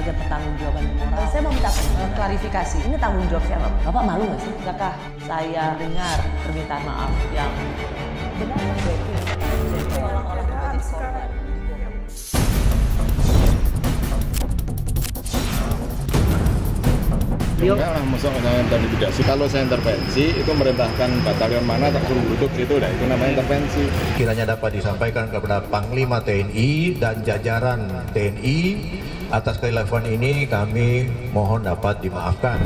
sebagai pertanggungjawaban moral. Saya mau minta klarifikasi, ini tanggung jawab siapa? Bapak malu nggak sih? Apakah saya dengar permintaan maaf yang benar Enggak lah, masa saya intervensi. Kalau saya intervensi, itu merintahkan batalion mana tak suruh duduk situ, nah itu namanya intervensi. Kiranya dapat disampaikan kepada Panglima TNI dan jajaran TNI atas kekhilafan ini kami mohon dapat dimaafkan.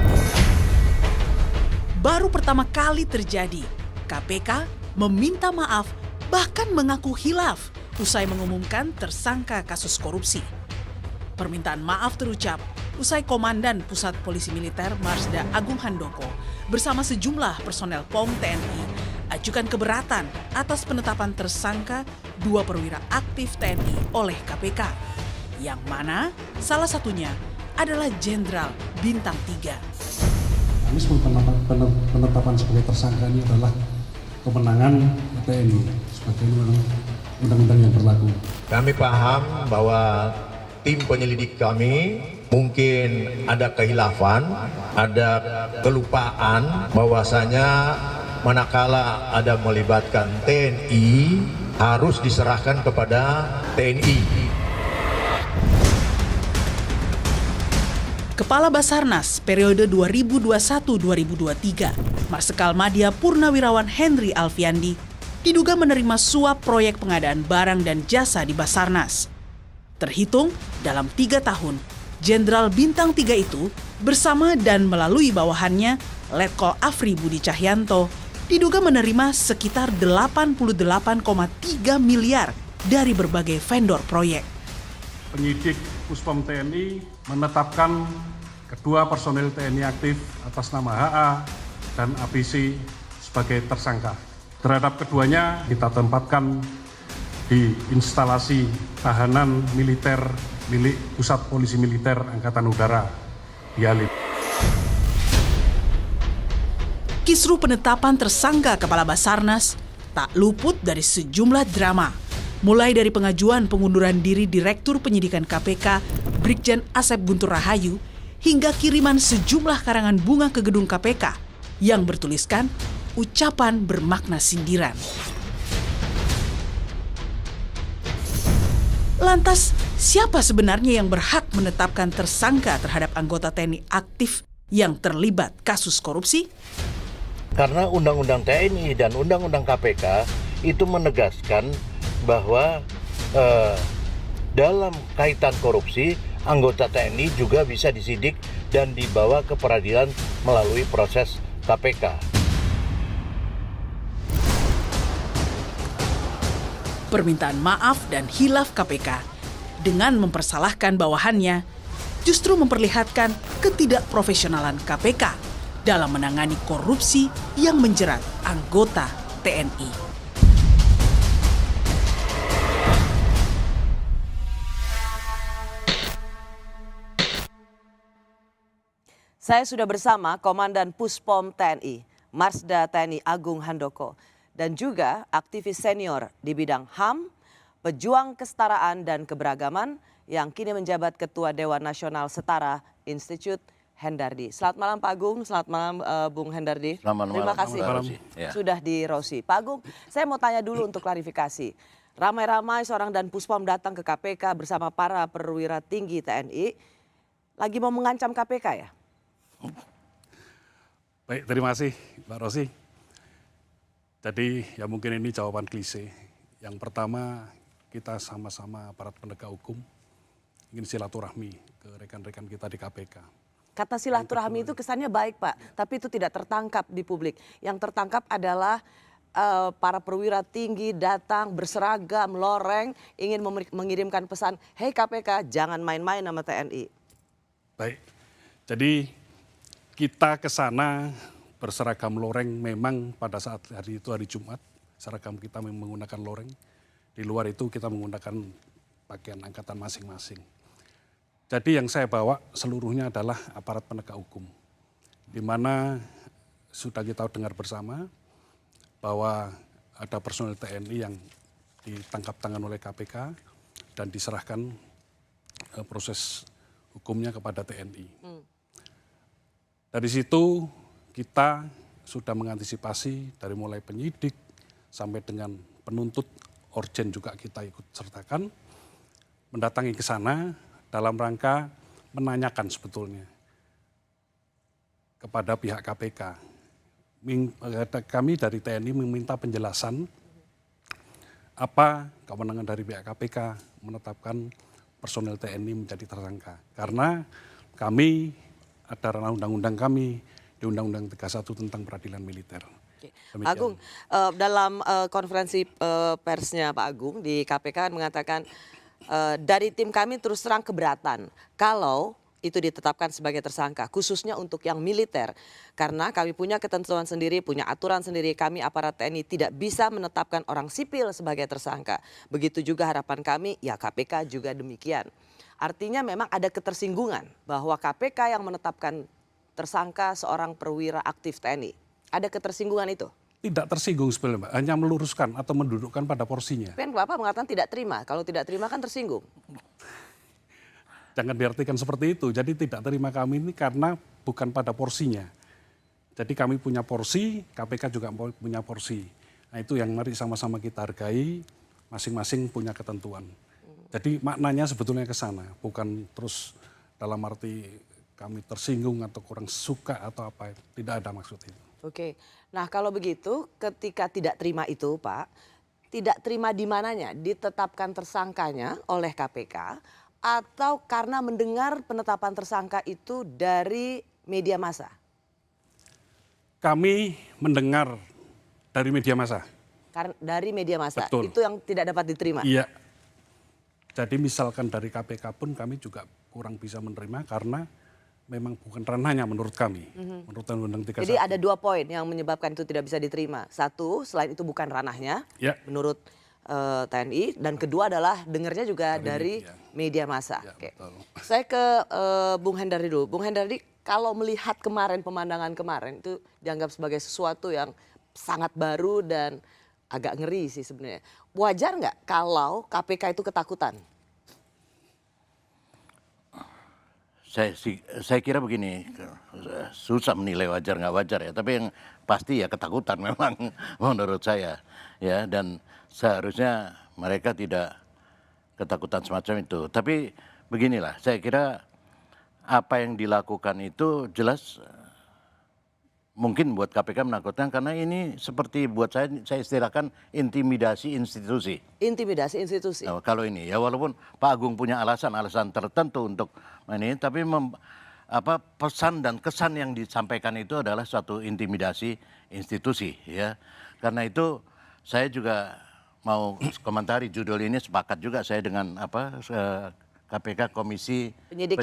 Baru pertama kali terjadi, KPK meminta maaf bahkan mengaku hilaf usai mengumumkan tersangka kasus korupsi. Permintaan maaf terucap usai Komandan Pusat Polisi Militer Marsda Agung Handoko bersama sejumlah personel POM TNI ajukan keberatan atas penetapan tersangka 2 perwira aktif TNI oleh KPK, yang mana salah satunya adalah Jenderal Bintang 3. Penetapan sebagai tersangka ini adalah kemenangan TNI sebagai undang-undang yang berlaku. Kami paham bahwa tim penyelidik kami mungkin ada kehilafan, ada kelupaan bahwasanya manakala ada melibatkan TNI harus diserahkan kepada TNI. Kepala Basarnas periode 2021-2023, Marsikal Madya Purnawirawan Henry Alfiandi, diduga menerima suap proyek pengadaan barang dan jasa di Basarnas. Terhitung dalam 3 tahun, Jenderal Bintang 3 itu bersama dan melalui bawahannya, Letkol Afri Budi Cahyanto, diduga menerima sekitar 88,3 miliar dari berbagai vendor proyek. Penyidik Puspom TNI menetapkan kedua personil TNI aktif atas nama HA dan ABC sebagai tersangka. Terhadap keduanya kita tempatkan di instalasi tahanan militer milik Pusat Polisi Militer Angkatan Udara di Halim. Kisru penetapan tersangka Kepala Basarnas tak luput dari sejumlah drama, mulai dari pengajuan pengunduran diri Direktur Penyidikan KPK Brigjen Asep Guntur Rahayu hingga kiriman sejumlah karangan bunga ke gedung KPK yang bertuliskan ucapan bermakna sindiran. Lantas, siapa sebenarnya yang berhak menetapkan tersangka terhadap anggota TNI aktif yang terlibat kasus korupsi? Karena Undang-Undang TNI dan Undang-Undang KPK itu menegaskan bahwa dalam kaitan korupsi, anggota TNI juga bisa disidik dan dibawa ke peradilan melalui proses KPK. Permintaan maaf dan hilaf KPK dengan mempersalahkan bawahannya justru memperlihatkan ketidakprofesionalan KPK dalam menangani korupsi yang menjerat anggota TNI. Saya sudah bersama Komandan Puspom TNI, Marsda TNI Agung Handoko, dan juga aktivis senior di bidang HAM, pejuang kesetaraan dan keberagaman yang kini menjabat Ketua Dewan Nasional Setara Institut Hendardi. Selamat malam Pak Agung, selamat malam Bung Hendardi. Selamat malam. Terima kasih sudah di Rosi. Pak Agung, saya mau tanya dulu untuk klarifikasi. Ramai-ramai seorang dan Puspom datang ke KPK bersama para perwira tinggi TNI, lagi mau mengancam KPK ya? Baik, terima kasih Mbak Rosi. Jadi ya mungkin ini jawaban klise. Yang pertama, kita sama-sama aparat penegak hukum ingin silaturahmi ke rekan-rekan kita di KPK. Kata silaturahmi itu kesannya baik Pak, tapi itu tidak tertangkap di publik. Yang tertangkap adalah para perwira tinggi datang berseragam, loreng, ingin mengirimkan pesan, hei KPK jangan main-main sama TNI. Baik, jadi kita ke sana berseragam loreng memang pada saat hari itu hari Jumat, seragam kita memang menggunakan loreng. Di luar itu kita menggunakan pakaian angkatan masing-masing. Jadi yang saya bawa seluruhnya adalah aparat penegak hukum. Di mana sudah kita dengar bersama bahwa ada personel TNI yang ditangkap tangan oleh KPK dan diserahkan proses hukumnya kepada TNI. Dari situ kita sudah mengantisipasi dari mulai penyidik sampai dengan penuntut, orjen juga kita ikut sertakan, mendatangi ke sana dalam rangka menanyakan sebetulnya kepada pihak KPK. Kami dari TNI meminta penjelasan apa kewenangan dari pihak KPK menetapkan personel TNI menjadi tersangka. Karena kami ada ranah undang-undang kami di Undang-Undang 31 tentang peradilan militer. Demikian. Agung, dalam konferensi persnya Pak Agung di KPK mengatakan dari tim kami terus terang keberatan kalau itu ditetapkan sebagai tersangka, khususnya untuk yang militer. Karena kami punya ketentuan sendiri, punya aturan sendiri, kami aparat TNI tidak bisa menetapkan orang sipil sebagai tersangka. Begitu juga harapan kami, ya KPK juga demikian. Artinya memang ada ketersinggungan bahwa KPK yang menetapkan tersangka seorang perwira aktif TNI. Ada ketersinggungan itu? Tidak tersinggung sebenarnya, Mbak. Hanya meluruskan atau mendudukkan pada porsinya. Kan Bapak mengatakan tidak terima, kalau tidak terima kan tersinggung. Jangan diartikan seperti itu. Jadi tidak terima kami ini karena bukan pada porsinya. Jadi kami punya porsi, KPK juga punya porsi. Nah itu yang mari sama-sama kita hargai, masing-masing punya ketentuan. Jadi maknanya sebetulnya ke sana, bukan terus dalam arti kami tersinggung atau kurang suka atau apa, tidak ada maksud itu. Oke, nah kalau begitu ketika tidak terima itu Pak, tidak terima di mananya? Ditetapkan tersangkanya oleh KPK atau karena mendengar penetapan tersangka itu dari media massa? Kami mendengar dari media massa. Dari media massa, Betul. itu yang tidak dapat diterima? Iya. Jadi misalkan dari KPK pun kami juga kurang bisa menerima karena memang bukan ranahnya menurut kami. Menurut Undang-Undang 31. Jadi ada 2 poin yang menyebabkan itu tidak bisa diterima. Satu, selain itu bukan ranahnya Ya. menurut TNI. Dan kedua adalah dengarnya juga dari media massa. Ya, Oke. betul. Saya ke Bung Hendardi dulu. Bung Hendardi, kalau melihat kemarin pemandangan kemarin itu dianggap sebagai sesuatu yang sangat baru dan agak ngeri sih sebenarnya. Wajar nggak kalau KPK itu ketakutan? Saya kira begini, susah menilai wajar nggak wajar ya, tapi yang pasti ya ketakutan memang menurut saya ya, dan seharusnya mereka tidak ketakutan semacam itu. Tapi beginilah, saya kira apa yang dilakukan itu jelas mungkin buat KPK menakutkan karena ini seperti buat saya istilahkan intimidasi institusi. Intimidasi institusi. Nah, kalau ini ya walaupun Pak Agung punya alasan-alasan tertentu untuk ini, tapi pesan dan kesan yang disampaikan itu adalah suatu intimidasi institusi ya. Karena itu saya juga mau komentari judul ini, sepakat juga saya dengan KPK Komisi Penyidik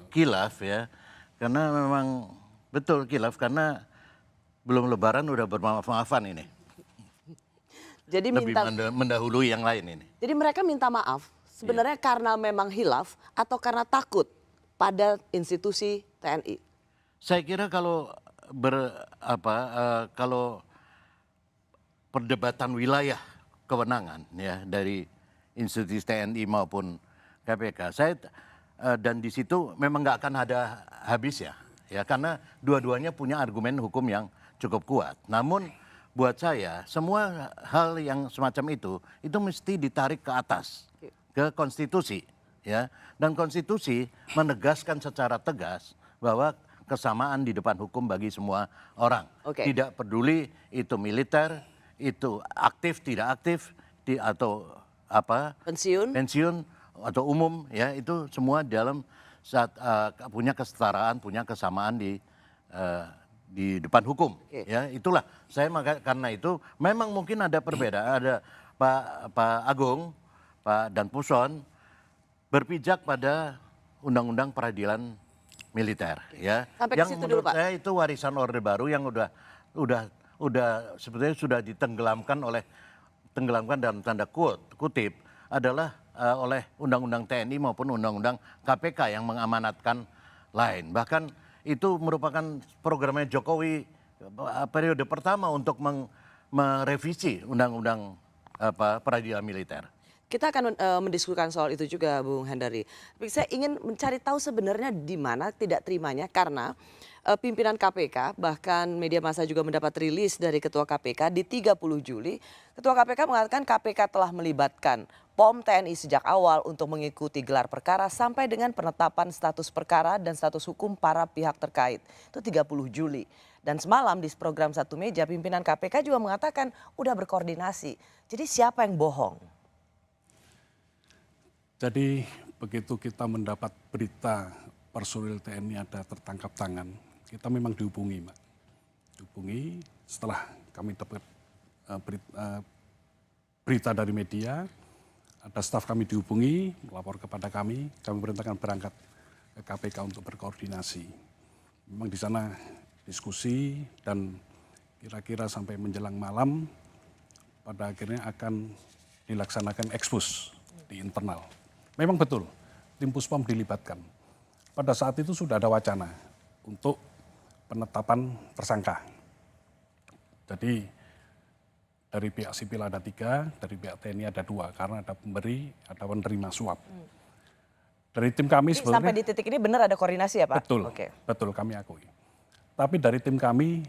Khilaf ya. Karena memang betul khilaf karena belum lebaran udah bermaaf-maafan ini. Jadi Lebih mendahului yang lain ini. Jadi mereka minta maaf sebenarnya karena memang hilaf atau karena takut pada institusi TNI? Saya kira kalau kalau perdebatan wilayah kewenangan ya dari institusi TNI maupun KPK, dan di situ memang nggak akan ada habisnya ya karena dua-duanya punya argumen hukum yang cukup kuat. Namun buat saya semua hal yang semacam itu mesti ditarik ke atas, ke konstitusi ya, dan konstitusi menegaskan secara tegas bahwa kesamaan di depan hukum bagi semua orang. Tidak peduli itu militer, itu aktif tidak aktif atau pensiun atau umum ya, itu semua dalam saat punya kesetaraan, punya kesamaan di depan hukum ya. Itulah saya karena itu memang mungkin ada perbedaan, ada Pak Agung, Pak Dan Puson berpijak pada Undang-Undang Peradilan Militer ya. Sampai yang menurut saya itu warisan Orde Baru yang udah sebetulnya sudah ditenggelamkan dalam tanda kutip adalah oleh Undang-Undang TNI maupun Undang-Undang KPK yang mengamanatkan lain. Bahkan itu merupakan programnya Jokowi periode pertama untuk merevisi Undang-Undang Peradilan Militer. Kita akan mendiskusikan soal itu juga, Bung Hendari. Tapi saya ingin mencari tahu sebenarnya di mana tidak terimanya karena pimpinan KPK, bahkan media massa juga mendapat rilis dari Ketua KPK di 30 Juli. Ketua KPK mengatakan KPK telah melibatkan POM TNI sejak awal untuk mengikuti gelar perkara sampai dengan penetapan status perkara dan status hukum para pihak terkait. Itu 30 Juli. Dan semalam di program Satu Meja, pimpinan KPK juga mengatakan udah berkoordinasi. Jadi siapa yang bohong? Jadi begitu kita mendapat berita personil TNI ada tertangkap tangan, kita memang dihubungi, Mbak. Dihubungi setelah kami dapat berita dari media, ada staf kami dihubungi, melapor kepada kami perintahkan berangkat ke KPK untuk berkoordinasi. Memang di sana diskusi dan kira-kira sampai menjelang malam, pada akhirnya akan dilaksanakan ekspos di internal. Memang betul, tim Puspom dilibatkan. Pada saat itu sudah ada wacana untuk penetapan tersangka. Jadi dari pihak sipil ada 3, dari pihak TNI ada 2, karena ada pemberi, ada penerima suap. Dari tim kami Jadi sebenarnya sampai di titik ini benar ada koordinasi ya Pak? betul, Oke. betul kami akui. Tapi dari tim kami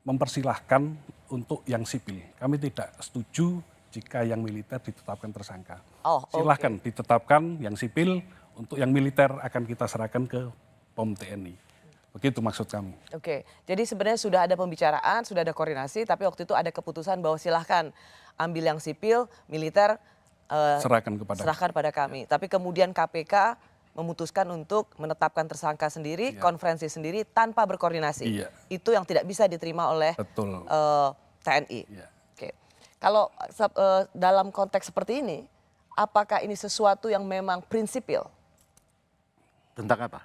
mempersilahkan untuk yang sipil. Kami tidak setuju jika yang militer ditetapkan tersangka. Oh, silahkan ditetapkan yang sipil, untuk yang militer akan kita serahkan ke POM TNI. Begitu maksud kami. Oke, jadi sebenarnya sudah ada pembicaraan, sudah ada koordinasi, tapi waktu itu ada keputusan bahwa silahkan ambil yang sipil, militer serahkan pada kami. Tapi kemudian KPK memutuskan untuk menetapkan tersangka sendiri, konferensi sendiri tanpa berkoordinasi. Iya. Itu yang tidak bisa diterima oleh TNI. Iya. Oke, kalau dalam konteks seperti ini, apakah ini sesuatu yang memang prinsipil? Tentang apa?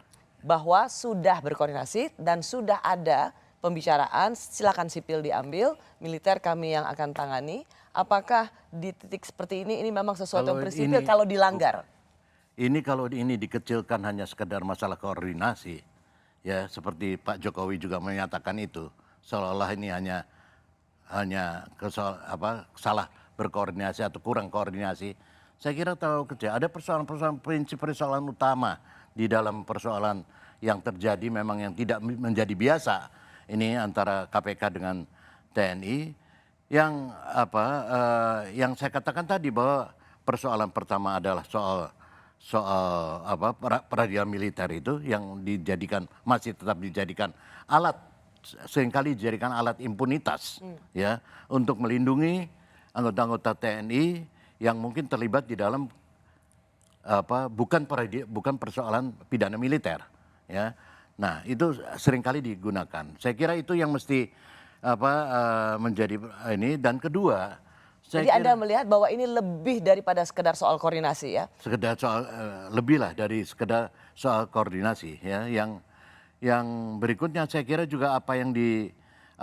Bahwa sudah berkoordinasi dan sudah ada pembicaraan, silakan sipil diambil, militer kami yang akan tangani. Apakah di titik seperti ini memang sesuatu yang prinsipil kalau dilanggar? Ini kalau ini dikecilkan hanya sekedar masalah koordinasi, ya seperti Pak Jokowi juga menyatakan itu, seolah-olah ini hanya salah berkoordinasi atau kurang koordinasi. Saya kira terlalu kecil. Ada persoalan-persoalan prinsip persoalan utama di dalam persoalan yang terjadi memang yang tidak menjadi biasa ini antara KPK dengan TNI yang yang saya katakan tadi bahwa persoalan pertama adalah soal peradilan militer itu yang masih tetap dijadikan alat, seringkali dijadikan alat impunitas ya untuk melindungi anggota-anggota TNI yang mungkin terlibat di dalam bukan persoalan pidana militer ya. Nah, itu seringkali digunakan. Saya kira itu yang mesti menjadi ini. Dan kedua, jadi Anda melihat bahwa ini lebih daripada sekedar soal koordinasi ya? Sekedar soal lebih lah dari sekedar soal koordinasi ya. Yang berikutnya saya kira juga apa yang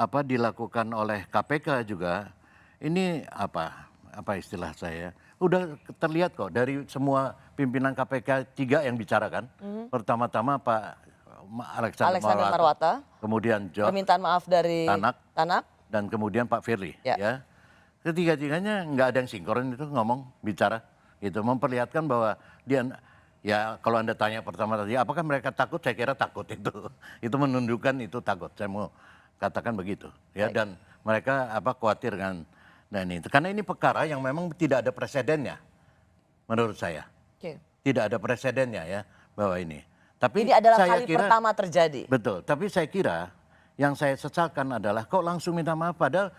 dilakukan oleh KPK juga ini apa istilah saya, udah terlihat kok dari semua pimpinan KPK 3 yang bicara kan. Pertama-tama Pak Alexander Marwata, kemudian permintaan maaf dari Tanak, dan kemudian Pak Firly ya. Ketiga-tiganya nggak ada yang sinkron itu bicara gitu, memperlihatkan bahwa dia ya kalau Anda tanya pertama tadi apakah mereka takut, saya kira takut itu menunjukkan itu takut, saya mau katakan begitu ya. Dan mereka khawatir dengan ini karena ini perkara yang memang tidak ada presidennya menurut saya. Tidak ada presidennya ya bahwa ini. Tapi ini adalah saya kali kira, pertama terjadi. Betul, tapi saya kira yang saya sesalkan adalah kok langsung minta maaf, padahal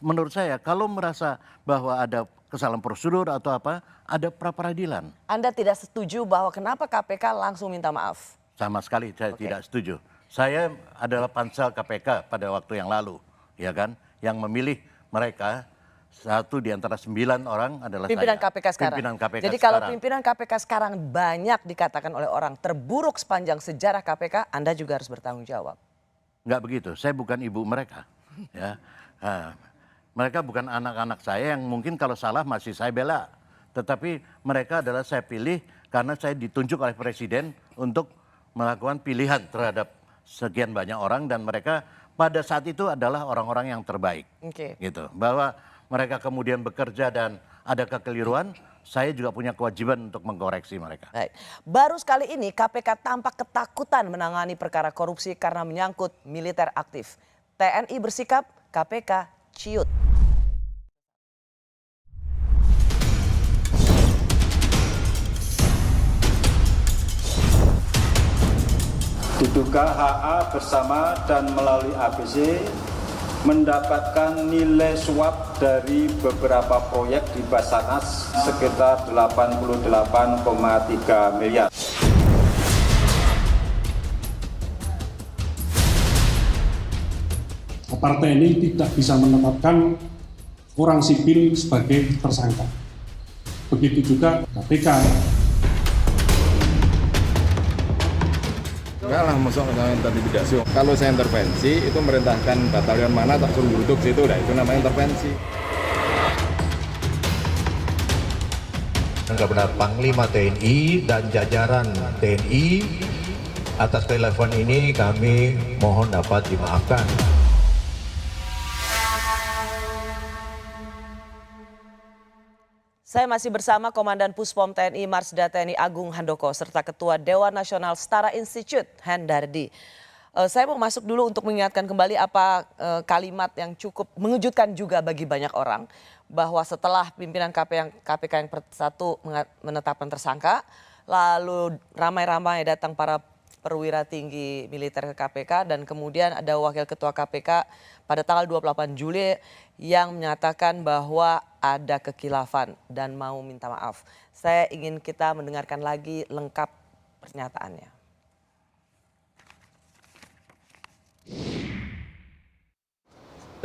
menurut saya kalau merasa bahwa ada kesalahan prosedur atau ada pra-peradilan. Anda tidak setuju bahwa kenapa KPK langsung minta maaf? Sama sekali saya tidak setuju. Saya adalah pansel KPK pada waktu yang lalu, ya kan, yang memilih mereka. Satu di antara 9 orang adalah pimpinan saya. KPK sekarang. Pimpinan KPK Jadi kalau pimpinan KPK sekarang banyak dikatakan oleh orang terburuk sepanjang sejarah KPK, Anda juga harus bertanggung jawab. Enggak begitu, saya bukan ibu mereka. Ya. Mereka bukan anak-anak saya yang mungkin kalau salah masih saya bela. Tetapi mereka adalah saya pilih karena saya ditunjuk oleh Presiden untuk melakukan pilihan terhadap sekian banyak orang. Dan mereka pada saat itu adalah orang-orang yang terbaik. Gitu. Bahwa mereka kemudian bekerja dan ada kekeliruan, saya juga punya kewajiban untuk mengkoreksi mereka. Baik. Baru sekali ini KPK tampak ketakutan menangani perkara korupsi karena menyangkut militer aktif. TNI bersikap, KPK ciut. Diduga HA bersama dan melalui ABC mendapatkan nilai suap dari beberapa proyek di Basarnas sekitar 88,3 miliar. Partai ini tidak bisa menetapkan orang sipil sebagai tersangka. Begitu juga KPK. Enggak lah, masuk intimidasi. Kalau saya intervensi, itu merintahkan batalion mana tak suruh duduk situ, nah itu namanya intervensi. Kepada Panglima TNI dan jajaran TNI, atas kehilafan ini kami mohon dapat dimaafkan. Saya masih bersama Komandan Puspom TNI Marsda TNI Agung Handoko serta Ketua Dewan Nasional Setara Institute Hendardi. Saya mau masuk dulu untuk mengingatkan kembali apa kalimat yang cukup mengejutkan juga bagi banyak orang, bahwa setelah pimpinan KPK yang satu menetapkan tersangka, lalu ramai-ramai datang para perwira tinggi militer ke KPK, dan kemudian ada Wakil Ketua KPK pada tanggal 28 Juli yang menyatakan bahwa ada kekilafan dan mau minta maaf. Saya ingin kita mendengarkan lagi lengkap pernyataannya.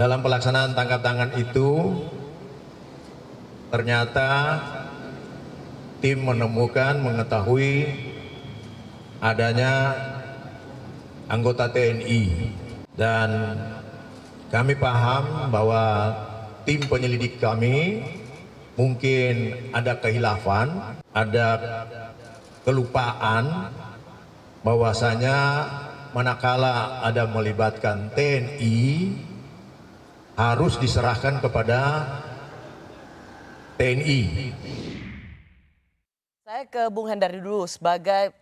Dalam pelaksanaan tangkap tangan itu, ternyata tim menemukan, mengetahui adanya anggota TNI, dan kami paham bahwa tim penyelidik kami mungkin ada kehilafan, ada kelupaan bahwasanya manakala ada melibatkan TNI harus diserahkan kepada TNI. Saya ke Bung Hendardi dulu sebagai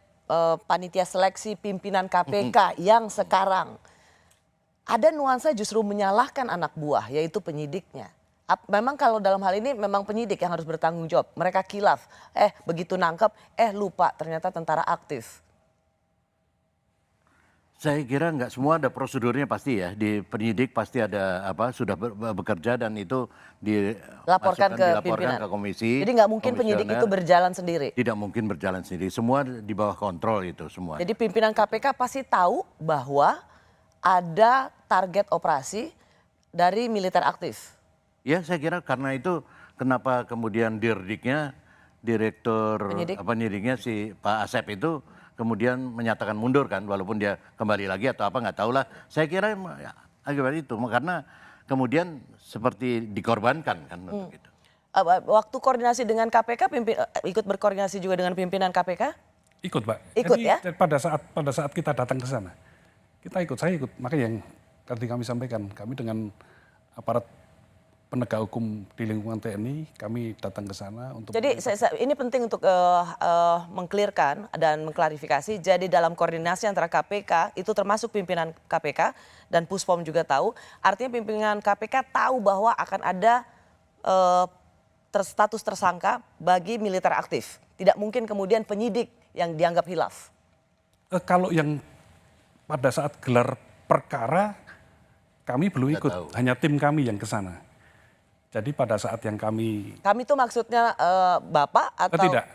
panitia seleksi pimpinan KPK yang sekarang. Ada nuansa justru menyalahkan anak buah, yaitu penyidiknya. Memang kalau dalam hal ini memang penyidik yang harus bertanggung jawab. Mereka kilaf, begitu nangkep, lupa ternyata tentara aktif. Saya kira nggak semua ada prosedurnya pasti ya. Di penyidik pasti ada sudah bekerja dan itu Laporkan ke pimpinan, ke komisi. Jadi nggak mungkin penyidik itu berjalan sendiri. Tidak mungkin berjalan sendiri. Semua di bawah kontrol itu semua. Jadi pimpinan KPK pasti tahu bahwa ada target operasi dari militer aktif. Ya, saya kira karena itu kenapa kemudian direktur penyidiknya si Pak Asep itu kemudian menyatakan mundur kan, walaupun dia kembali lagi atau apa nggak tahu lah. Saya kira ya, akibat itu karena kemudian seperti dikorbankan kan untuk itu. Waktu koordinasi dengan KPK, ikut berkoordinasi juga dengan pimpinan KPK? Ikut, Pak. Ikut. Jadi, ya? Pada saat kita datang ke sana, saya ikut. Makanya yang tadi kami sampaikan, kami dengan aparat penegak hukum di lingkungan TNI, kami datang ke sana untuk. Jadi ini penting untuk mengklirkan dan mengklarifikasi. Jadi dalam koordinasi antara KPK itu termasuk pimpinan KPK dan Puspom juga tahu. Artinya pimpinan KPK tahu bahwa akan ada status tersangka bagi militer aktif. Tidak mungkin kemudian penyidik yang dianggap hilaf. Kalau yang pada saat gelar perkara kami belum ikut, hanya tim kami yang ke sana. Jadi pada saat yang kami itu maksudnya Bapak atau? Tidak,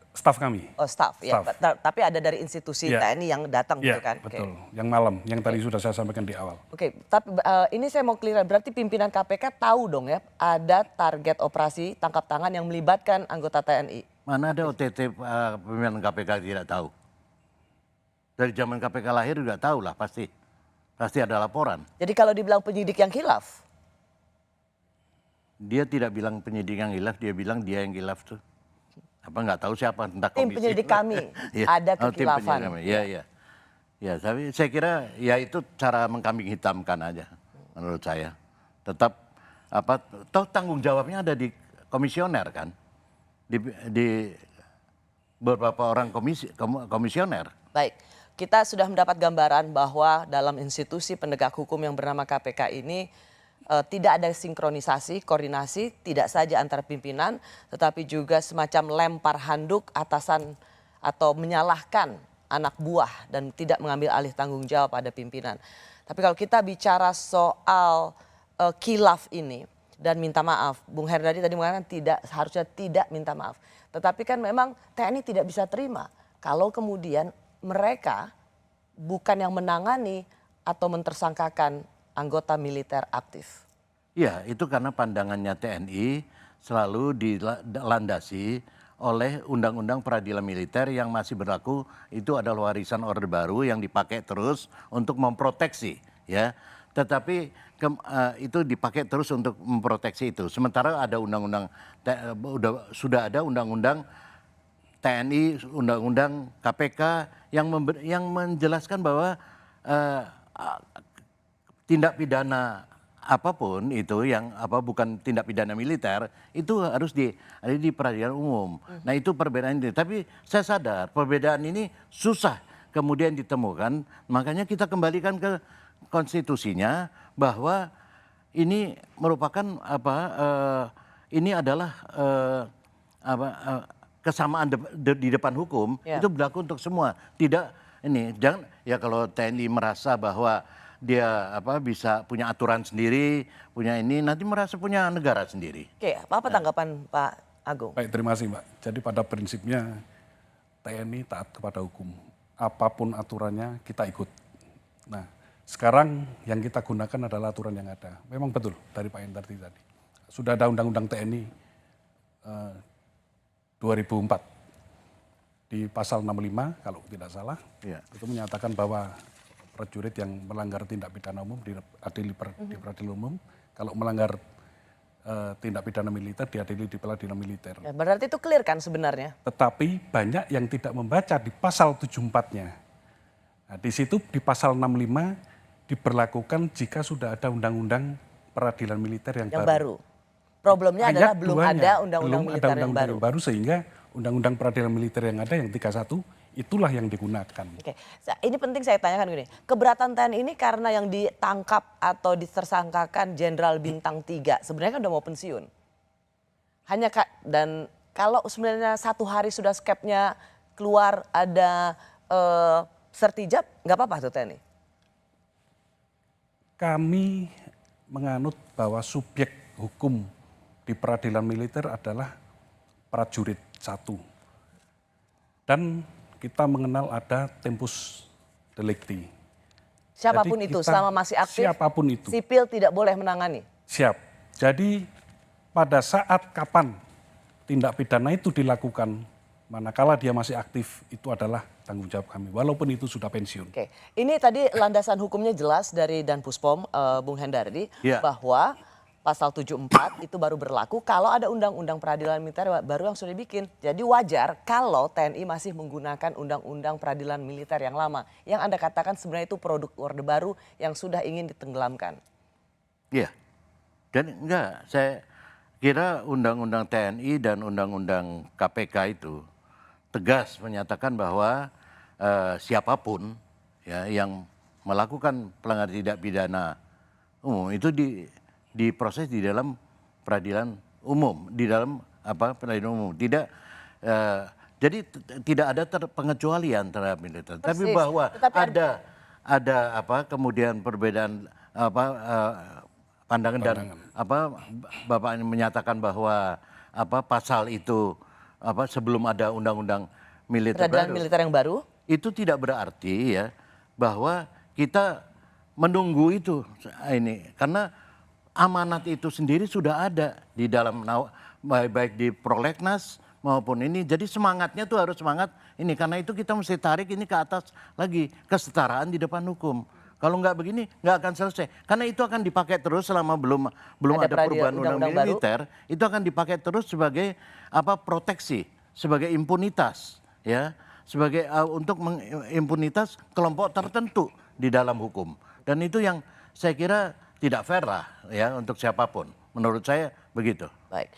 staf kami. Oh, staf. Ya. Tapi ada dari institusi TNI yang datang gitu kan? Betul, yang malam, yang tadi sudah saya sampaikan di awal. Oke, tapi ini saya mau clear, berarti pimpinan KPK tahu dong ya ada target operasi tangkap tangan yang melibatkan anggota TNI? Mana ada OTT pimpinan KPK tidak tahu? Dari zaman KPK lahir juga tahu lah pasti. Pasti ada laporan. Jadi kalau dibilang penyidik yang khilaf? Dia tidak bilang penyidik yang hilaf, dia bilang dia yang hilaf tuh. Apa nggak tahu siapa, entah komisi. Tim penyidik kami ada kekhilafan. Iya. Ya, tapi saya kira ya itu cara mengkambing hitamkan aja menurut saya. Tetap toh tanggung jawabnya ada di komisioner kan, di beberapa orang komisioner. Baik, kita sudah mendapat gambaran bahwa dalam institusi penegak hukum yang bernama KPK ini tidak ada sinkronisasi, koordinasi, tidak saja antara pimpinan, tetapi juga semacam lempar handuk atasan atau menyalahkan anak buah dan tidak mengambil alih tanggung jawab pada pimpinan. Tapi kalau kita bicara soal khilaf ini dan minta maaf, Bung Herdadi tadi mengatakan harusnya tidak minta maaf. Tetapi kan memang TNI tidak bisa terima kalau kemudian mereka bukan yang menangani atau mentersangkakan anggota militer aktif. Iya, itu karena pandangannya TNI selalu dilandasi oleh Undang-Undang Peradilan Militer yang masih berlaku. Itu adalah warisan Orde Baru yang dipakai terus untuk memproteksi, ya. Tetapi itu dipakai terus untuk memproteksi itu. Sementara ada undang-undang, sudah ada undang-undang TNI, undang-undang KPK yang menjelaskan bahwa tindak pidana apapun itu yang bukan tindak pidana militer itu harus ada di peradilan umum. Nah itu perbedaan ini. Tapi saya sadar perbedaan ini susah kemudian ditemukan. Makanya kita kembalikan ke konstitusinya bahwa ini merupakan ini adalah kesamaan di depan hukum. Itu berlaku untuk semua. Tidak ini jangan ya kalau TNI merasa bahwa dia bisa punya aturan sendiri, punya ini nanti merasa punya negara sendiri. Oke, apa tanggapan Pak Agung? Baik, terima kasih Mbak. Jadi pada prinsipnya TNI taat kepada hukum. Apapun aturannya kita ikut. Nah, sekarang yang kita gunakan adalah aturan yang ada. Memang betul dari Pak Endardi tadi. Sudah ada Undang-Undang TNI 2004 di pasal 65 kalau tidak salah. Itu menyatakan bahwa prajurit yang melanggar tindak pidana umum diadili di peradilan umum, kalau melanggar tindak pidana militer diadili di peradilan militer. Ya, berarti itu clear kan sebenarnya? Tetapi banyak yang tidak membaca di pasal 74-nya. Nah, di situ di pasal 65 diberlakukan jika sudah ada undang-undang peradilan militer yang baru. Problemnya adalah belum ada undang-undang militer yang baru. Sehingga undang-undang peradilan militer yang ada yang 31 itulah yang digunakan. Oke, ini penting saya tanyakan gini. Keberatan TNI ini karena yang ditangkap atau ditersangkakan Jenderal Bintang 3 sebenarnya kan udah mau pensiun. Dan kalau sebenarnya satu hari sudah skepnya keluar ada sertijab, nggak apa-apa tuh TNI? Kami menganut bahwa subjek hukum di peradilan militer adalah prajurit 1. Dan kita mengenal ada tempus delicti. Siapapun itu, selama masih aktif, siapapun itu. Sipil tidak boleh menangani. Siap. Jadi pada saat kapan tindak pidana itu dilakukan, manakala dia masih aktif, itu adalah tanggung jawab kami, walaupun itu sudah pensiun. Oke, ini tadi landasan hukumnya jelas dari Danpuspom, Bung Hendardi, bahwa pasal 74 itu baru berlaku kalau ada undang-undang peradilan militer baru yang sudah dibikin. Jadi wajar kalau TNI masih menggunakan undang-undang peradilan militer yang lama. Yang Anda katakan sebenarnya itu produk Orde Baru yang sudah ingin ditenggelamkan. Iya, dan enggak, saya kira undang-undang TNI dan undang-undang KPK itu tegas menyatakan bahwa siapapun ya, yang melakukan pelanggaran tindak pidana umum itu diproses di dalam peradilan umum, di dalam peradilan umum. Tidak, jadi tidak ada pengecualian terhadap militer. Tapi bahwa ada kemudian perbedaan pandangan dan Bapak ini menyatakan bahwa pasal itu sebelum ada undang-undang militer yang baru itu tidak berarti ya bahwa kita menunggu itu ini karena amanat itu sendiri sudah ada di dalam baik di prolegnas maupun ini. Jadi semangatnya tuh harus semangat ini. Karena itu kita mesti tarik ini ke atas lagi. Kesetaraan di depan hukum. Kalau nggak begini nggak akan selesai. Karena itu akan dipakai terus selama belum ada perubahan undang-undang militer. Itu akan dipakai terus sebagai proteksi, sebagai impunitas, ya, sebagai untuk mengimpunitas kelompok tertentu di dalam hukum. Dan itu yang saya kira tidak fair lah ya untuk siapapun. Menurut saya begitu. Baik.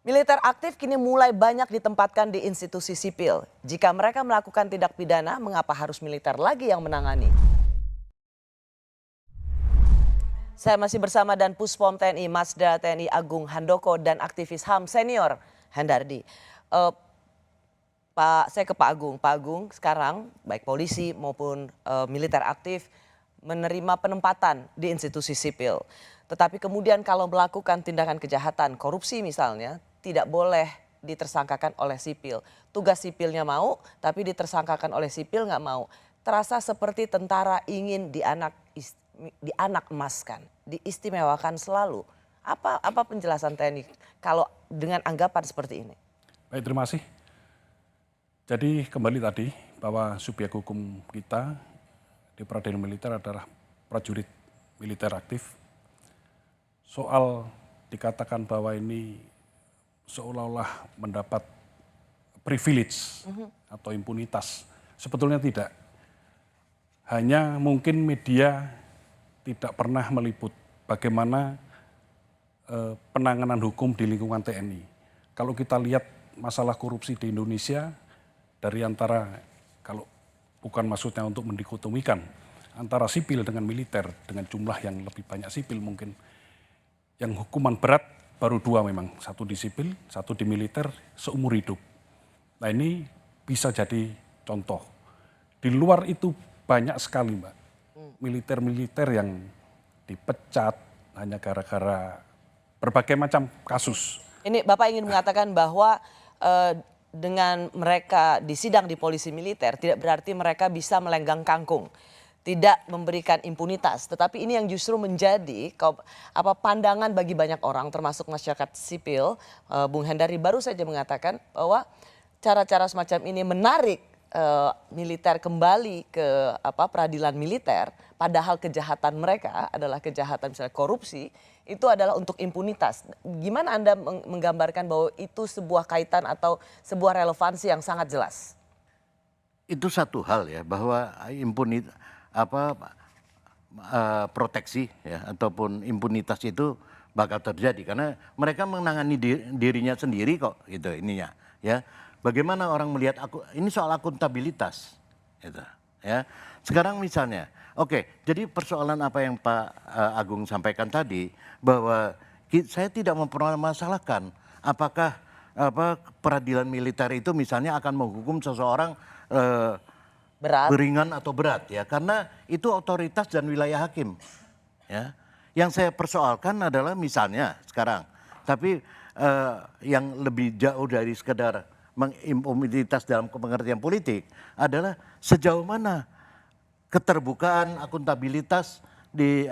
Militer aktif kini mulai banyak ditempatkan di institusi sipil. Jika mereka melakukan tindak pidana, mengapa harus militer lagi yang menangani? Saya masih bersama Dan Puspom TNI, Masda TNI Agung Handoko, dan aktivis HAM senior Hendardi. Saya ke Pak Agung. Pak Agung, sekarang baik polisi maupun militer aktif menerima penempatan di institusi sipil. Tetapi kemudian kalau melakukan tindakan kejahatan, korupsi misalnya, tidak boleh ditersangkakan oleh sipil. Tugas sipilnya mau, tapi ditersangkakan oleh sipil nggak mau. Terasa seperti tentara ingin dianak emaskan, diistimewakan selalu. Apa penjelasan TNI kalau dengan anggapan seperti ini? Baik, terima kasih. Jadi kembali tadi bahwa subjek hukum kita di peradilan militer adalah prajurit militer aktif. Soal dikatakan bahwa ini seolah-olah mendapat privilege atau impunitas, sebetulnya tidak. Hanya mungkin media tidak pernah meliput bagaimana penanganan hukum di lingkungan TNI. Kalau kita lihat masalah korupsi di Indonesia, dari antara, kalau bukan maksudnya untuk mendikotomikan antara sipil dengan militer, dengan jumlah yang lebih banyak sipil mungkin, yang hukuman berat baru 2 memang, satu di sipil, satu di militer seumur hidup. Nah ini bisa jadi contoh. Di luar itu banyak sekali Mbak, militer-militer yang dipecat hanya gara-gara berbagai macam kasus. Ini Bapak ingin mengatakan bahwa dengan mereka disidang di polisi militer tidak berarti mereka bisa melenggang kangkung, tidak memberikan impunitas, tetapi ini yang justru menjadi pandangan bagi banyak orang termasuk masyarakat sipil. Bung Hendardi baru saja mengatakan bahwa cara-cara semacam ini menarik militer kembali ke peradilan militer, padahal kejahatan mereka adalah kejahatan misalnya korupsi, itu adalah untuk impunitas. Gimana Anda menggambarkan bahwa itu sebuah kaitan atau sebuah relevansi yang sangat jelas? Itu satu hal ya, bahwa proteksi ya ataupun impunitas itu bakal terjadi karena mereka menangani dirinya sendiri kok gitu ininya ya. Bagaimana orang melihat ini soal akuntabilitas gitu ya. Sekarang misalnya jadi persoalan apa yang Pak Agung sampaikan tadi bahwa saya tidak mempermasalahkan apakah peradilan militer itu misalnya akan menghukum seseorang ringan atau berat ya, karena itu otoritas dan wilayah hakim ya. Yang saya persoalkan adalah misalnya sekarang, tapi yang lebih jauh dari sekedar mengimpunitas dalam pengertian politik adalah sejauh mana keterbukaan akuntabilitas di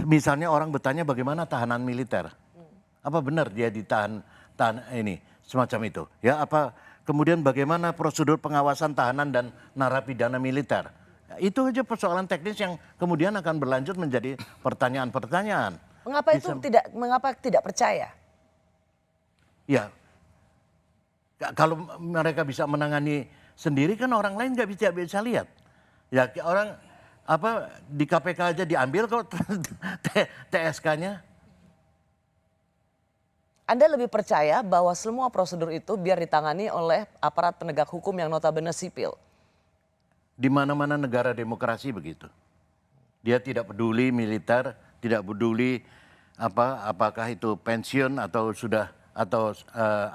misalnya orang bertanya bagaimana tahanan militer, apa benar dia ditahan ini semacam itu ya, kemudian bagaimana prosedur pengawasan tahanan dan narapidana militer. Itu aja persoalan teknis yang kemudian akan berlanjut menjadi pertanyaan-pertanyaan. Mengapa tidak percaya? Ya, kalau mereka bisa menangani sendiri kan orang lain nggak bisa lihat. Ya orang di KPK aja diambil kok TSK-nya. Anda lebih percaya bahwa semua prosedur itu biar ditangani oleh aparat penegak hukum yang notabene sipil? Di mana-mana negara demokrasi begitu. Dia tidak peduli militer, tidak peduli apakah itu pensiun atau sudah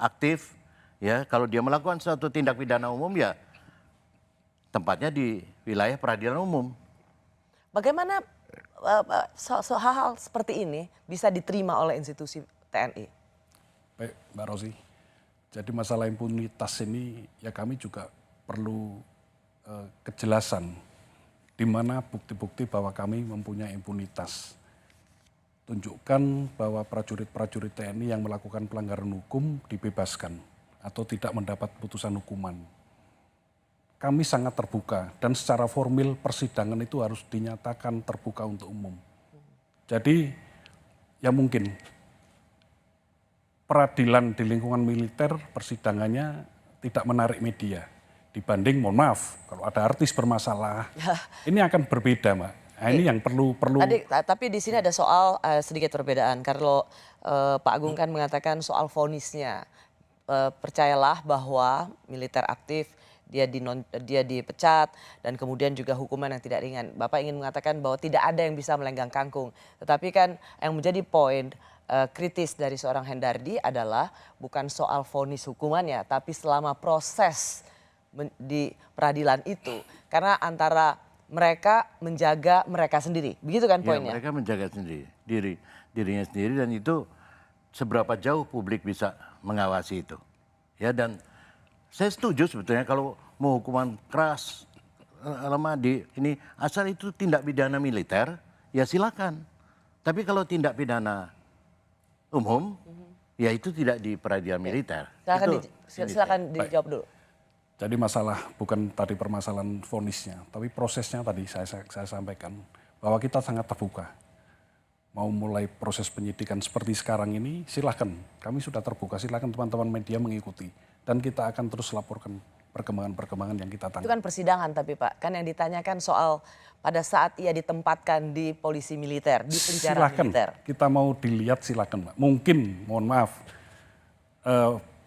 aktif. Ya, kalau dia melakukan suatu tindak pidana umum ya tempatnya di wilayah peradilan umum. Bagaimana hal-hal seperti ini bisa diterima oleh institusi TNI? Baik, Mbak Rosi. Jadi masalah impunitas ini ya kami juga perlu kejelasan di mana bukti-bukti bahwa kami mempunyai impunitas. Tunjukkan bahwa prajurit-prajurit TNI yang melakukan pelanggaran hukum dibebaskan atau tidak mendapat putusan hukuman. Kami sangat terbuka dan secara formil persidangan itu harus dinyatakan terbuka untuk umum. Jadi ya mungkin peradilan di lingkungan militer persidangannya tidak menarik media. Dibanding, mohon maaf, kalau ada artis bermasalah, ini akan berbeda Mbak. Nah, ini yang perlu Tapi di sini ada soal sedikit perbedaan. Kalau Pak Agung kan mengatakan soal vonisnya. Percayalah bahwa militer aktif dia dipecat dan kemudian juga hukuman yang tidak ringan. Bapak ingin mengatakan bahwa tidak ada yang bisa melenggang kangkung. Tetapi kan yang menjadi poin kritis dari seorang Hendardi adalah bukan soal vonis hukumannya, tapi selama proses di peradilan itu. Karena antara mereka menjaga mereka sendiri, begitu kan poinnya? Ya, mereka menjaga sendiri dirinya sendiri, dan itu seberapa jauh publik bisa mengawasi itu. Ya, dan saya setuju sebetulnya kalau mau hukuman keras lama ini asal itu tindak pidana militer, ya silakan. Tapi kalau tindak pidana umum, ya itu tidak di peradilan militer. Silakan dijawab dulu. Jadi masalah bukan tadi permasalahan vonisnya, tapi prosesnya tadi saya sampaikan bahwa kita sangat terbuka. Mau mulai proses penyidikan seperti sekarang ini, silahkan. Kami sudah terbuka, silahkan teman-teman media mengikuti. Dan kita akan terus laporkan perkembangan-perkembangan yang kita tangkap. Itu kan persidangan tapi Pak, kan yang ditanyakan soal pada saat ia ditempatkan di polisi militer, di penjara militer. Kita mau dilihat silakan Pak. Mungkin, mohon maaf,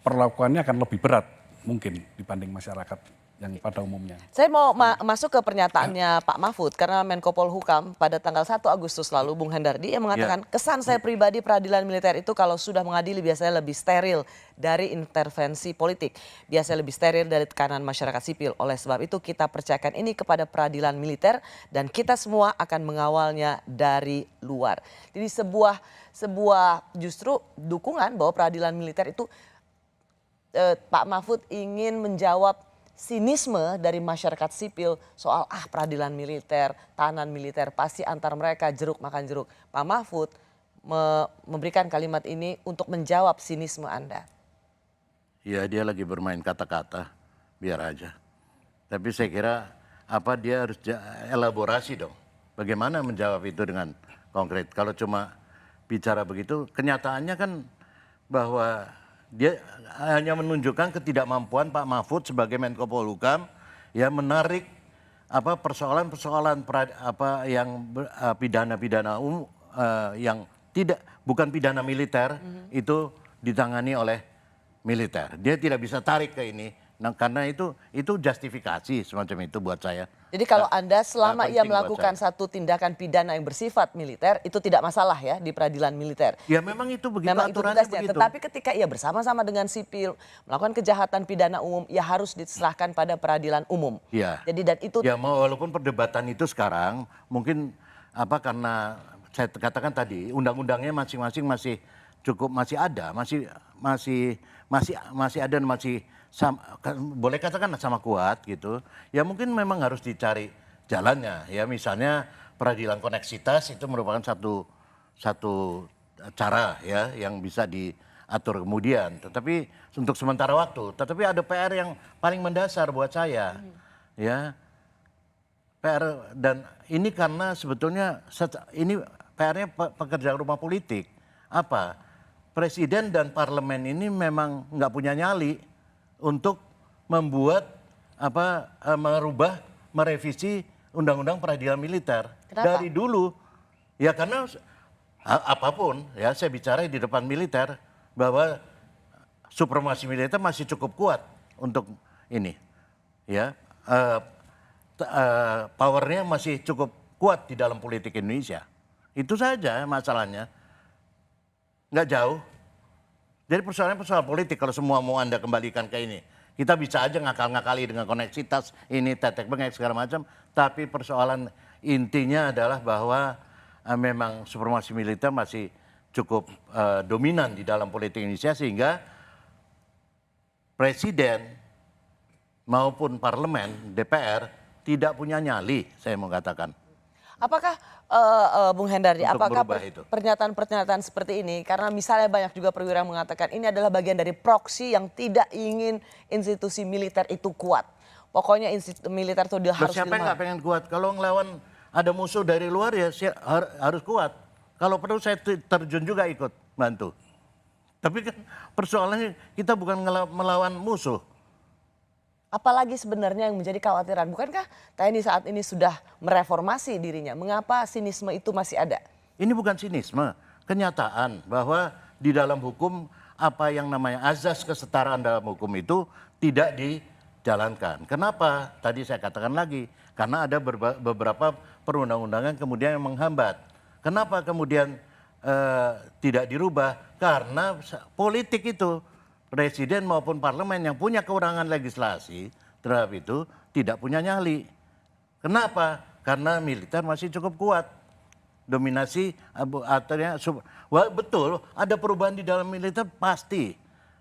perlakuannya akan lebih berat. Mungkin dibanding masyarakat yang pada umumnya. Saya mau masuk ke pernyataannya Pak Mahfud karena Menko Polhukam pada tanggal 1 Agustus lalu Bung Hendardi yang mengatakan kesan saya pribadi peradilan militer itu kalau sudah mengadili biasanya lebih steril dari intervensi politik. Biasanya lebih steril dari tekanan masyarakat sipil. Oleh sebab itu kita percayakan ini kepada peradilan militer dan kita semua akan mengawalnya dari luar. Jadi sebuah justru dukungan bahwa peradilan militer itu Pak Mahfud ingin menjawab sinisme dari masyarakat sipil soal peradilan militer, tahanan militer, pasti antar mereka jeruk makan jeruk. Pak Mahfud memberikan kalimat ini untuk menjawab sinisme Anda. Ya, dia lagi bermain kata-kata, biar aja. Tapi saya kira dia harus elaborasi dong. Bagaimana menjawab itu dengan konkret. Kalau cuma bicara begitu, kenyataannya kan bahwa dia hanya menunjukkan ketidakmampuan Pak Mahfud sebagai Menko Polhukam ya menarik persoalan-persoalan yang pidana-pidana umum yang bukan pidana militer itu ditangani oleh militer. Dia tidak bisa tarik ke ini. Nah, karena itu justifikasi semacam itu buat saya. Jadi kalau Anda selama ia melakukan satu tindakan pidana yang bersifat militer itu tidak masalah ya di peradilan militer. Ya memang itu begitu, memang aturannya itu tugasnya. begitu. Tetapi ketika ia bersama-sama dengan sipil melakukan kejahatan pidana umum, ia harus diserahkan pada peradilan umum. Ya. Jadi dan itu. Ya walaupun perdebatan itu sekarang mungkin karena saya katakan tadi undang-undangnya masing-masing masih ada, masih ada dan masih boleh katakan sama kuat gitu. Ya mungkin memang harus dicari jalannya. Ya misalnya peradilan koneksitas itu merupakan satu cara ya yang bisa diatur kemudian. Tetapi untuk sementara waktu. Tetapi ada PR yang paling mendasar buat saya. Ya PR, dan ini karena sebetulnya ini PR-nya pekerjaan rumah politik. Presiden dan parlemen ini memang nggak punya nyali untuk membuat merubah, merevisi undang-undang peradilan militer. Kenapa? Dari dulu. Ya karena apapun ya saya bicara di depan militer bahwa supremasi militer masih cukup kuat untuk ini. Ya powernya masih cukup kuat di dalam politik Indonesia. Itu saja masalahnya. Nggak jauh. Jadi persoalan politik kalau semua mau Anda kembalikan ke ini. Kita bisa aja ngakal-ngakali dengan koneksitas ini, tetek bengek segala macam. Tapi persoalan intinya adalah bahwa memang supremasi militer masih cukup dominan di dalam politik Indonesia. Sehingga presiden maupun parlemen, DPR tidak punya nyali, saya mau katakan. Apakah Bung Hendardi, apakah pernyataan-pernyataan seperti ini, karena misalnya banyak juga perwira yang mengatakan ini adalah bagian dari proksi yang tidak ingin institusi militer itu kuat. Pokoknya institusi militer itu dia harus siapa yang nggak pengen kuat? Kalau ngelawan ada musuh dari luar ya harus kuat. Kalau perlu saya terjun juga ikut bantu. Tapi kan persoalannya kita bukan melawan musuh. Apalagi sebenarnya yang menjadi kekhawatiran? Bukankah TNI saat ini sudah mereformasi dirinya? Mengapa sinisme itu masih ada? Ini bukan sinisme, kenyataan bahwa di dalam hukum apa yang namanya azas kesetaraan dalam hukum itu tidak dijalankan. Kenapa? Tadi saya katakan lagi, karena ada beberapa perundang-undangan kemudian yang menghambat. Kenapa kemudian tidak dirubah? Karena politik itu, presiden maupun parlemen yang punya kewenangan legislasi terhadap itu tidak punya nyali. Kenapa? Karena militer masih cukup kuat. Dominasi artinya betul ada perubahan di dalam militer pasti.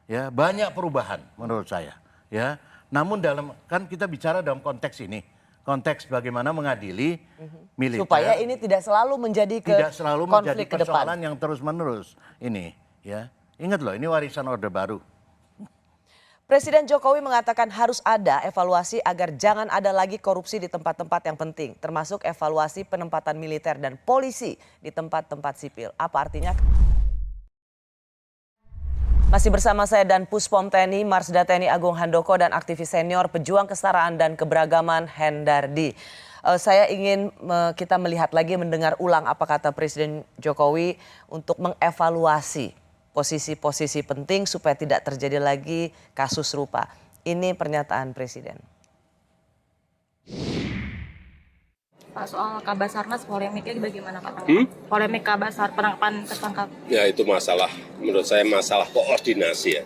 Ya, banyak perubahan menurut saya, ya. Namun kan kita bicara dalam konteks ini. Konteks bagaimana mengadili militer. Supaya ini tidak selalu menjadi konflik ke depan. Persoalan yang terus-menerus ini, ya. Ingat loh, ini warisan Orde Baru. Presiden Jokowi mengatakan harus ada evaluasi agar jangan ada lagi korupsi di tempat-tempat yang penting, termasuk evaluasi penempatan militer dan polisi di tempat-tempat sipil. Apa artinya? Masih bersama saya dan Puspom TNI, Marsda TNI Agung Handoko dan aktivis senior pejuang kesetaraan dan keberagaman Hendardi. Saya ingin kita melihat lagi, mendengar ulang apa kata Presiden Jokowi untuk mengevaluasi posisi-posisi penting supaya tidak terjadi lagi kasus serupa. Ini pernyataan Presiden. Pak, soal Kabasarnas polemiknya bagaimana Pak? Polemik Kabasar penangkapan tertangkap. Ya itu masalah, menurut saya masalah koordinasi ya.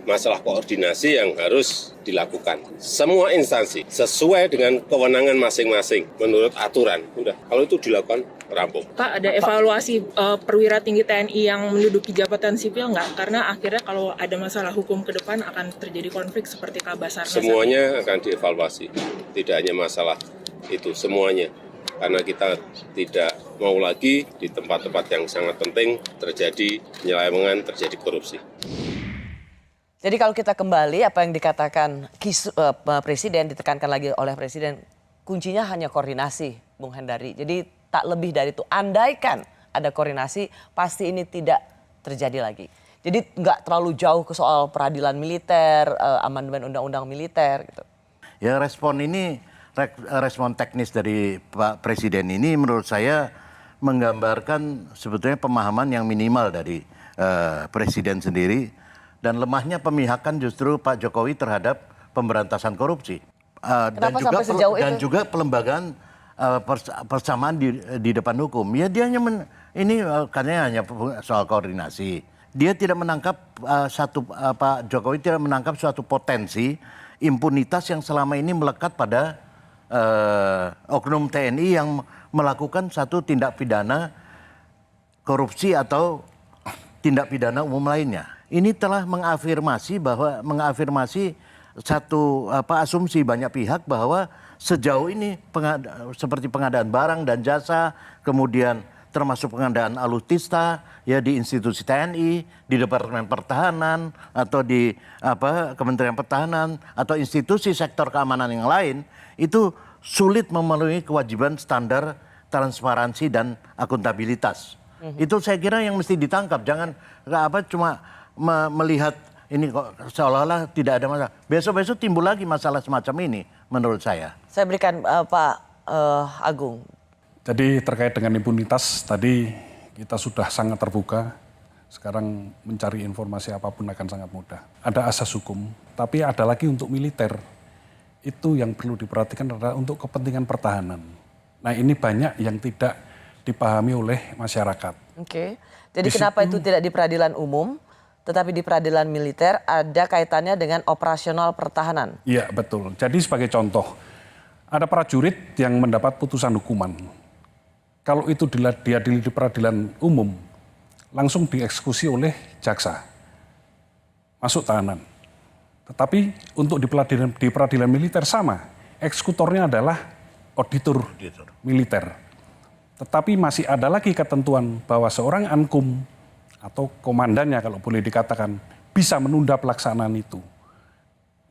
Masalah koordinasi yang harus dilakukan. Semua instansi sesuai dengan kewenangan masing-masing menurut aturan. Udah, kalau itu dilakukan, rampung. Pak, ada evaluasi perwira tinggi TNI yang menduduki jabatan sipil nggak? Karena akhirnya kalau ada masalah hukum ke depan akan terjadi konflik seperti Kabasarnas. Semuanya akan dievaluasi. Tidak hanya masalah itu, semuanya. Karena kita tidak mau lagi di tempat-tempat yang sangat penting terjadi penyelewengan, terjadi korupsi. Jadi kalau kita kembali apa yang dikatakan Presiden, ditekankan lagi oleh Presiden, kuncinya hanya koordinasi, Bung Hendari. Jadi tak lebih dari itu, andaikan ada koordinasi pasti ini tidak terjadi lagi. Jadi nggak terlalu jauh ke soal peradilan militer, amandemen undang-undang militer gitu. Ya respon teknis dari Pak Presiden ini menurut saya menggambarkan sebetulnya pemahaman yang minimal dari Presiden sendiri. Dan lemahnya pemihakan justru Pak Jokowi terhadap pemberantasan korupsi. Dan juga pelembagaan persamaan di depan hukum. Ya dia hanya ini karena hanya soal koordinasi. Dia tidak menangkap Pak Jokowi tidak menangkap suatu potensi impunitas yang selama ini melekat pada oknum TNI yang melakukan satu tindak pidana korupsi atau tindak pidana umum lainnya. Ini telah mengafirmasi satu asumsi banyak pihak bahwa sejauh ini seperti pengadaan barang dan jasa, kemudian termasuk pengadaan alutsista ya di institusi TNI, di Departemen Pertahanan atau di Kementerian Pertahanan atau institusi sektor keamanan yang lain itu sulit memenuhi kewajiban standar transparansi dan akuntabilitas. Itu saya kira yang mesti ditangkap, jangan cuma melihat ini kok seolah-olah tidak ada masalah. Besok-besok timbul lagi masalah semacam ini menurut saya. Saya berikan Pak Agung. Jadi terkait dengan impunitas tadi kita sudah sangat terbuka. Sekarang mencari informasi apapun akan sangat mudah. Ada asas hukum, tapi ada lagi untuk militer. Itu yang perlu diperhatikan adalah untuk kepentingan pertahanan. Nah ini banyak yang tidak dipahami oleh masyarakat. Oke, jadi kenapa itu tidak di peradilan umum? Tetapi di peradilan militer ada kaitannya dengan operasional pertahanan. Iya betul. Jadi sebagai contoh, ada prajurit yang mendapat putusan hukuman. Kalau itu diadili di peradilan umum, langsung dieksekusi oleh jaksa. Masuk tahanan. Tetapi untuk di peradilan militer sama, eksekutornya adalah auditor militer. Tetapi masih ada lagi ketentuan bahwa seorang ankum atau komandannya kalau boleh dikatakan bisa menunda pelaksanaan itu.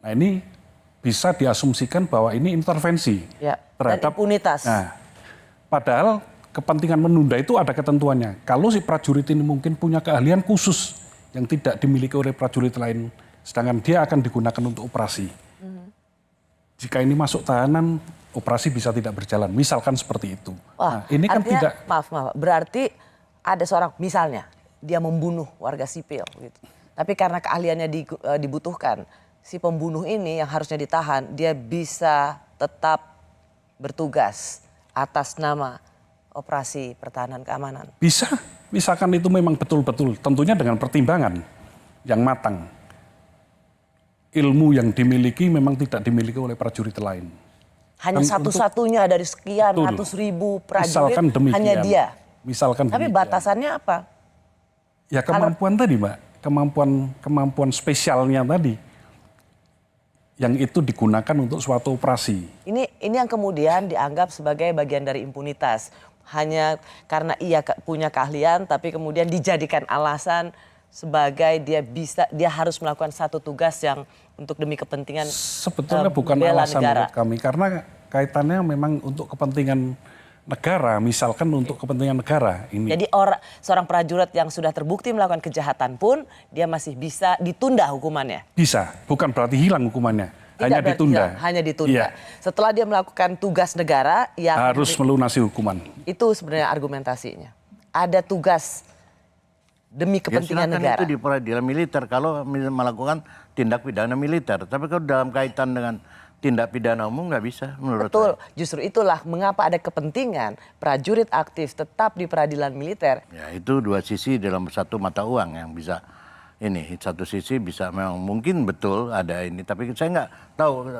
Nah ini bisa diasumsikan bahwa ini intervensi dan terhadap impunitas. Nah, padahal kepentingan menunda itu ada ketentuannya. Kalau si prajurit ini mungkin punya keahlian khusus yang tidak dimiliki oleh prajurit lain, sedangkan dia akan digunakan untuk operasi. jika ini masuk tahanan, operasi bisa tidak berjalan. Misalkan seperti itu. Wah, Nah, ini kan artinya, tidak. Maaf, berarti ada seorang, misalnya dia membunuh warga sipil gitu. Tapi karena keahliannya dibutuhkan, si pembunuh ini yang harusnya ditahan, dia bisa tetap bertugas atas nama operasi pertahanan keamanan. Bisa, misalkan itu memang betul-betul, tentunya dengan pertimbangan yang matang. Ilmu yang dimiliki memang tidak dimiliki oleh prajurit lain. Hanya satu-satunya dari sekian Betul. ratus ribu prajurit, Misalkan demikian. hanya dia. Misalkan Tapi demikian. batasannya apa? Ya kemampuan tadi Mbak, kemampuan spesialnya tadi. Yang itu digunakan untuk suatu operasi. Ini yang kemudian dianggap sebagai bagian dari impunitas. Hanya karena ia punya keahlian tapi kemudian dijadikan alasan sebagai dia harus melakukan satu tugas yang untuk demi kepentingan Sebetulnya bukan bela alasan negara. menurut kami karena kaitannya memang untuk kepentingan negara, misalkan untuk kepentingan negara ini. Jadi seorang prajurit yang sudah terbukti melakukan kejahatan pun dia masih bisa ditunda hukumannya. Bisa, bukan berarti hilang hukumannya, Tidak hanya berarti ditunda. hilang, hanya ditunda. Iya. Setelah dia melakukan tugas negara, ya Harus melunasi hukuman. itu sebenarnya argumentasinya. Ada tugas demi kepentingan silakan negara. itu di peradilan militer kalau melakukan tindak pidana militer. Tapi kalau dalam kaitan dengan tindak pidana umum nggak bisa menurut Betul, saya. justru itulah mengapa ada kepentingan prajurit aktif tetap di peradilan militer. Ya itu dua sisi dalam satu mata uang yang bisa ini. Satu sisi bisa memang mungkin betul ada ini. Tapi saya nggak tahu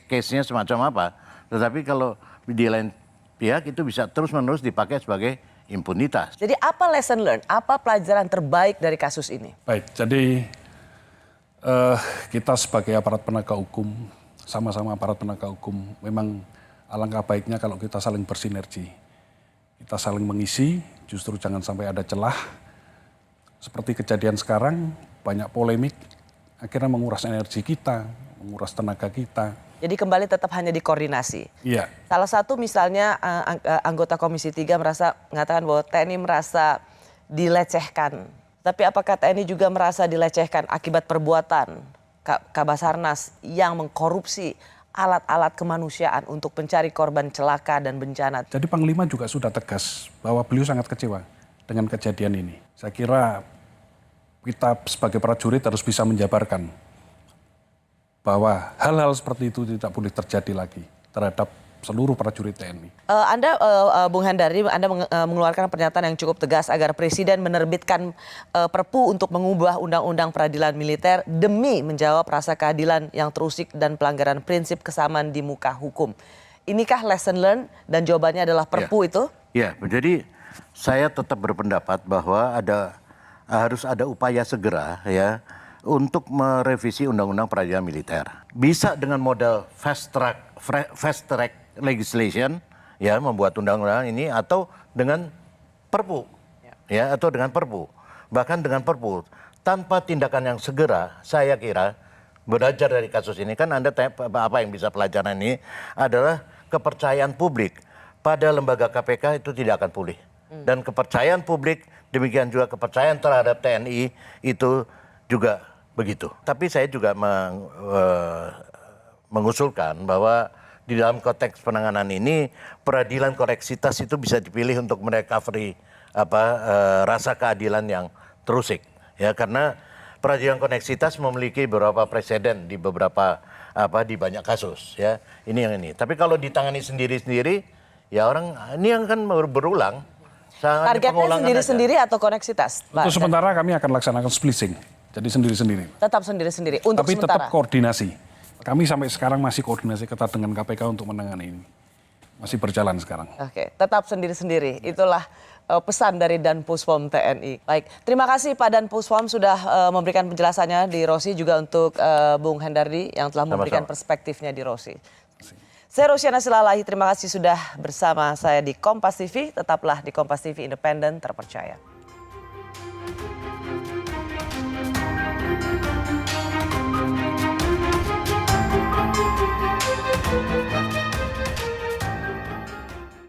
case-nya semacam apa. Tetapi kalau di lain pihak itu bisa terus-menerus dipakai sebagai impunitas. Jadi apa lesson learned, apa pelajaran terbaik dari kasus ini? Baik, jadi kita sebagai aparat penegak hukum, sama-sama aparat penegak hukum, memang alangkah baiknya kalau kita saling bersinergi. Kita saling mengisi, justru jangan sampai ada celah. Seperti kejadian sekarang, banyak polemik, akhirnya menguras energi kita, menguras tenaga kita. Jadi kembali tetap hanya dikoordinasi. Iya. Salah satu misalnya anggota Komisi 3 mengatakan bahwa TNI merasa dilecehkan. Tapi apakah TNI juga merasa dilecehkan akibat perbuatan Kabasarnas yang mengkorupsi alat-alat kemanusiaan untuk mencari korban celaka dan bencana? Jadi Panglima juga sudah tegas bahwa beliau sangat kecewa dengan kejadian ini. Saya kira kita sebagai prajurit harus bisa menjabarkan bahwa hal-hal seperti itu tidak boleh terjadi lagi terhadap seluruh prajurit TNI. Anda, Bung Hendari, Anda mengeluarkan pernyataan yang cukup tegas agar Presiden menerbitkan Perpu untuk mengubah Undang-Undang Peradilan Militer demi menjawab rasa keadilan yang terusik dan pelanggaran prinsip kesamaan di muka hukum. Inikah lesson learned dan jawabannya adalah Perpu itu? Ya, jadi saya tetap berpendapat bahwa harus ada upaya segera ya untuk merevisi Undang-Undang Peradilan Militer. Bisa dengan modal fast track legislation ya, membuat undang-undang ini, atau dengan Perpu ya, atau dengan Perpu, bahkan dengan Perpu tanpa tindakan yang segera. Saya kira belajar dari kasus ini kan Anda apa yang bisa pelajaran ini adalah kepercayaan publik pada lembaga KPK itu tidak akan pulih, dan kepercayaan publik demikian juga kepercayaan terhadap TNI itu juga begitu. Tapi saya juga mengusulkan bahwa di dalam konteks penanganan ini peradilan koneksitas itu bisa dipilih untuk merecovery rasa keadilan yang terusik ya, karena peradilan koneksitas memiliki beberapa preseden di di banyak kasus ya. Ini yang ini. Tapi kalau ditangani sendiri-sendiri ya orang ini yang kan berulang. Targetnya sendiri-sendiri atau koneksitas? Untuk sementara kami akan laksanakan splitting. Jadi sendiri-sendiri. Tetap sendiri-sendiri untuk tapi sementara. tetap koordinasi. Kami sampai sekarang masih koordinasi ketat dengan KPK untuk menangani ini. Masih berjalan sekarang. Oke, tetap sendiri-sendiri. Itulah pesan dari Danpuspom TNI. Baik, terima kasih Pak Danpuspom sudah memberikan penjelasannya di Rosi, juga untuk Bung Hendardi yang telah memberikan perspektifnya di Rosi. Saya Rosyana Silalahi, terima kasih sudah bersama saya di Kompas TV. Tetaplah di Kompas TV, independen, terpercaya.